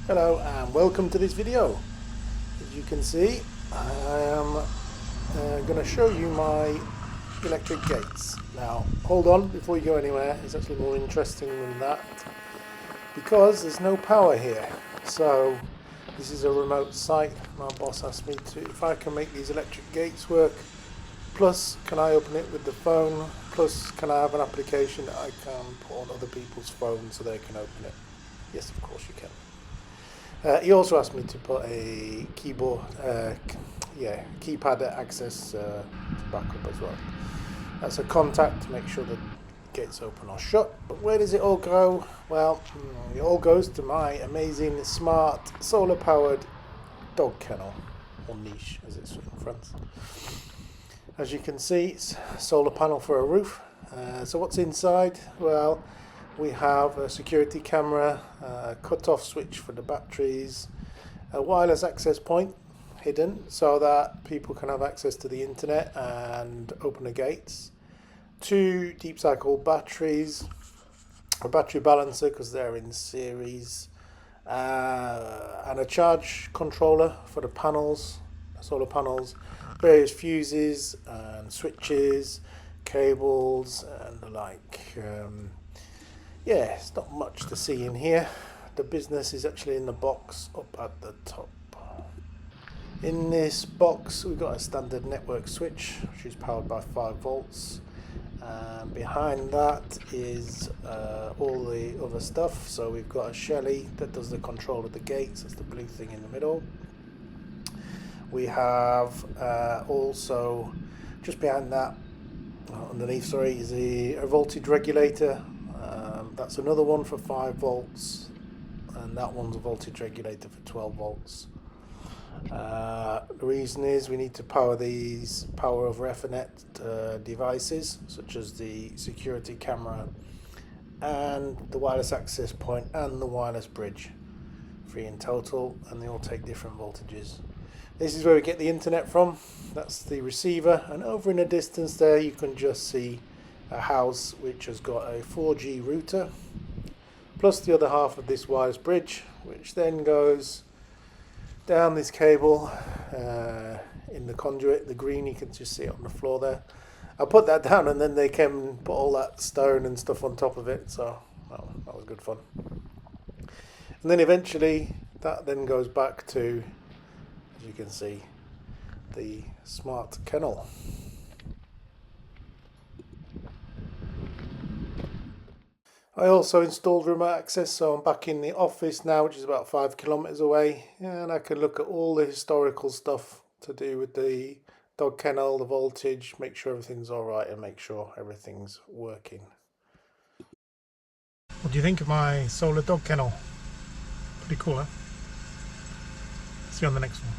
Hello and welcome to this video. As you can see, I am going to show you my electric gates. Now hold on before you go anywhere, it's actually more interesting than that because there's no power here. So this is a remote site. My boss asked me to if I can make these electric gates work, plus can I open it with the phone, plus can I have an application that I can put on other people's phones so they can open it. Yes, of course you can. He also asked me to put a keypad access to back up as well. That's a contact to make sure the gate's open or shut. But where does it all go? Well, it all goes to my amazing, smart, solar-powered dog kennel, or niche as it's in France. As you can see, it's a solar panel for a roof. So what's inside? Well, we have a security camera, a cut-off switch for the batteries, a wireless access point hidden so that people can have access to the internet and open the gates, 2 deep cycle batteries, a battery balancer because they're in series, and a charge controller for the panels, solar panels, various fuses and switches, cables and the like. Yeah, it's not much to see in here. The business is actually in the box up at the top. In this box we've got a standard network switch which is powered by 5 volts. Behind that is all the other stuff. So we've got a Shelly that does the control of the gates, that's the blue thing in the middle. We have also just behind that, underneath sorry, is a voltage regulator. That's another one for 5 volts, and that one's a voltage regulator for 12 volts. The reason is we need to power these power over Ethernet devices such as the security camera and the wireless access point and the wireless bridge, 3 in total, and they all take different voltages. This is where we get the internet from. That's the receiver, and over in the distance there you can just see a house which has got a 4G router plus the other half of this wireless bridge, which then goes down this cable in the conduit, the green, you can just see it on the floor there. I put that down and then they came and put all that stone and stuff on top of it, so well, that was good fun. And then eventually that then goes back to, as you can see, the smart kennel. I also installed remote access, so I'm back in the office now, which is about 5 kilometers away, and I can look at all the historical stuff to do with the dog kennel, the voltage, make sure everything's alright and make sure everything's working. What do you think of my solar dog kennel? Pretty cool, huh? See you on the next one.